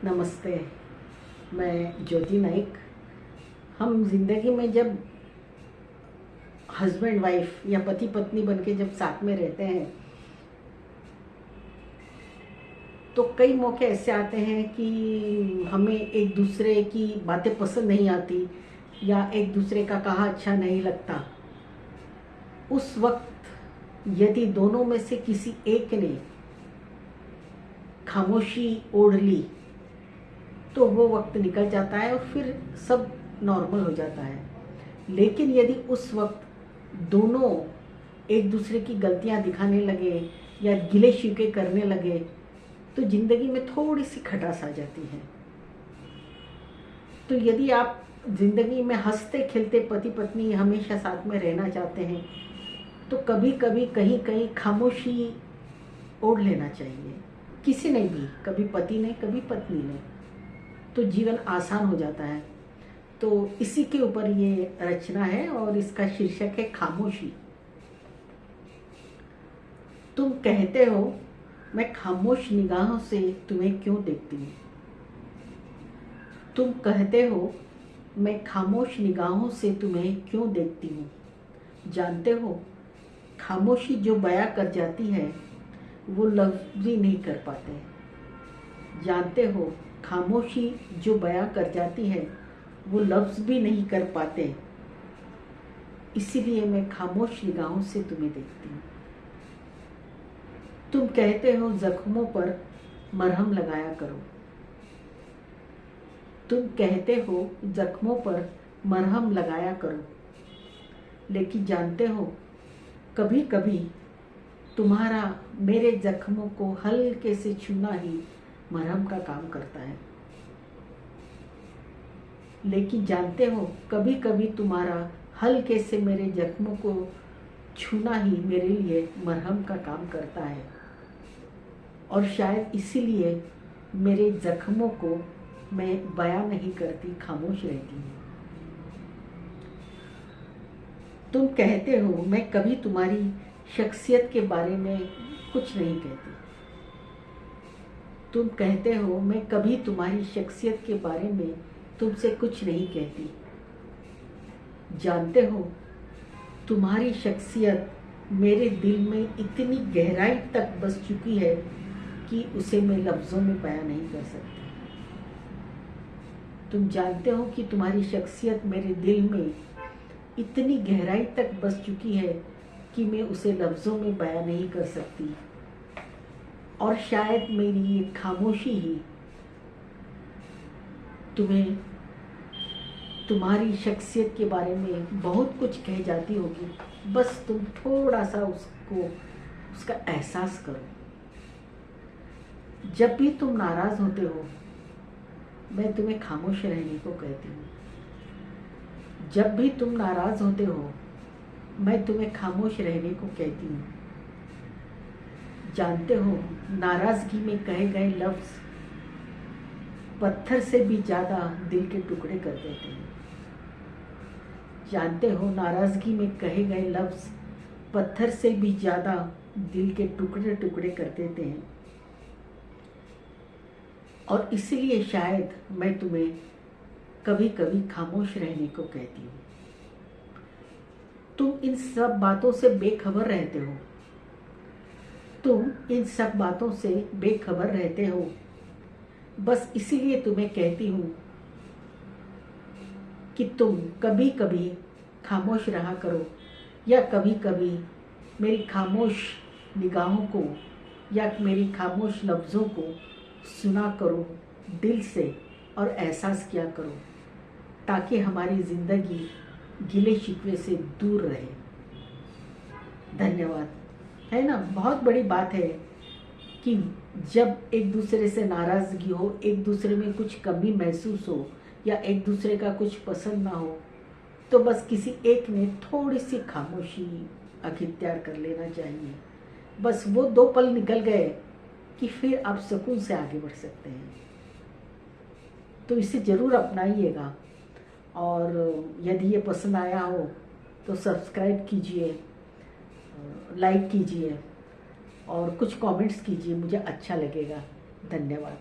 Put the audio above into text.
नमस्ते। मैं ज्योति नाइक। हम ज़िंदगी में जब हस्बैंड वाइफ या पति पत्नी बनके जब साथ में रहते हैं तो कई मौके ऐसे आते हैं कि हमें एक दूसरे की बातें पसंद नहीं आती या एक दूसरे का कहा अच्छा नहीं लगता। उस वक्त यदि दोनों में से किसी एक ने खामोशी ओढ़ ली तो वो वक्त निकल जाता है और फिर सब नॉर्मल हो जाता है। लेकिन यदि उस वक्त दोनों एक दूसरे की गलतियां दिखाने लगे या गिले शिकवे करने लगे तो ज़िंदगी में थोड़ी सी खटास आ जाती है। तो यदि आप ज़िंदगी में हंसते खेलते पति पत्नी हमेशा साथ में रहना चाहते हैं तो कभी कभी कहीं कहीं खामोशी ओढ़ लेना चाहिए। किसी ने भी, कभी पति ने कभी पत्नी ने, तो जीवन आसान हो जाता है। तो इसी के ऊपर ये रचना है और इसका शीर्षक है खामोशी। तुम कहते हो मैं खामोश निगाहों से तुम्हें क्यों देखती हूँ। तुम कहते हो मैं खामोश निगाहों से तुम्हें क्यों देखती हूँ। जानते हो खामोशी जो बयां कर जाती है वो लफ्ज़ भी नहीं कर पाते। जानते हो खामोशी जो बयां कर जाती है वो लफ्ज़ भी नहीं कर पाते। इसीलिए मैं खामोश निगाहों से तुम्हें देखती हूँ। तुम कहते हो जख्मों पर मरहम लगाया करो। तुम कहते हो जख्मों पर मरहम लगाया करो, लेकिन जानते हो कभी कभी तुम्हारा मेरे जख्मों को हल्के से छूना ही मरहम का काम करता है। लेकिन जानते हो कभी कभी तुम्हारा हल्के से मेरे जख्मों को छूना ही मेरे लिए मरहम का काम करता है। और शायद इसीलिए मेरे जख्मों को मैं बयां नहीं करती, खामोश रहती हूँ। तुम कहते हो मैं कभी तुम्हारी शख्सियत के बारे में कुछ नहीं कहती। तुम कहते हो मैं कभी तुम्हारी शख्सियत के बारे में तुमसे कुछ नहीं कहती। जानते हो तुम्हारी शख्सियत मेरे दिल में इतनी गहराई तक बस चुकी है कि उसे मैं लफ्ज़ों में बयां नहीं कर सकती। तुम जानते हो कि तुम्हारी शख्सियत मेरे दिल में इतनी गहराई तक बस चुकी है कि मैं उसे लफ्ज़ों में बयां नहीं कर सकती। और शायद मेरी ये खामोशी ही तुम्हें तुम्हारी शख्सियत के बारे में बहुत कुछ कह जाती होगी। बस तुम थोड़ा सा उसका एहसास करो। जब भी तुम नाराज़ होते हो मैं तुम्हें खामोश रहने को कहती हूँ। जब भी तुम नाराज़ होते हो मैं तुम्हें खामोश रहने को कहती हूँ। जानते हो नाराज़गी में कहे गए लफ्ज़ पत्थर से भी ज़्यादा दिल के टुकड़े कर देते हैं। जानते हो नाराज़गी में कहे गए लफ्ज़ पत्थर से भी ज़्यादा दिल के टुकड़े टुकड़े कर देते हैं। और इसलिए शायद मैं तुम्हें कभी कभी खामोश रहने को कहती हूँ। तुम इन सब बातों से बेखबर रहते हो। तुम इन सब बातों से बेखबर रहते हो। बस इसीलिए तुम्हें कहती हूँ कि तुम कभी कभी खामोश रहा करो या कभी कभी मेरी खामोश निगाहों को या मेरी खामोश लफ्ज़ों को सुना करो दिल से और एहसास किया करो, ताकि हमारी ज़िंदगी गिले शिकवे से दूर रहे। धन्यवाद। है ना, बहुत बड़ी बात है कि जब एक दूसरे से नाराज़गी हो, एक दूसरे में कुछ कमी महसूस हो या एक दूसरे का कुछ पसंद ना हो, तो बस किसी एक ने थोड़ी सी खामोशी अख्तियार कर लेना चाहिए। बस वो 2 पल निकल गए कि फिर आप सुकून से आगे बढ़ सकते हैं। तो इसे ज़रूर अपनाइएगा। और यदि ये पसंद आया हो तो सब्सक्राइब कीजिए, लाइक कीजिए और कुछ कमेंट्स कीजिए, मुझे अच्छा लगेगा। धन्यवाद।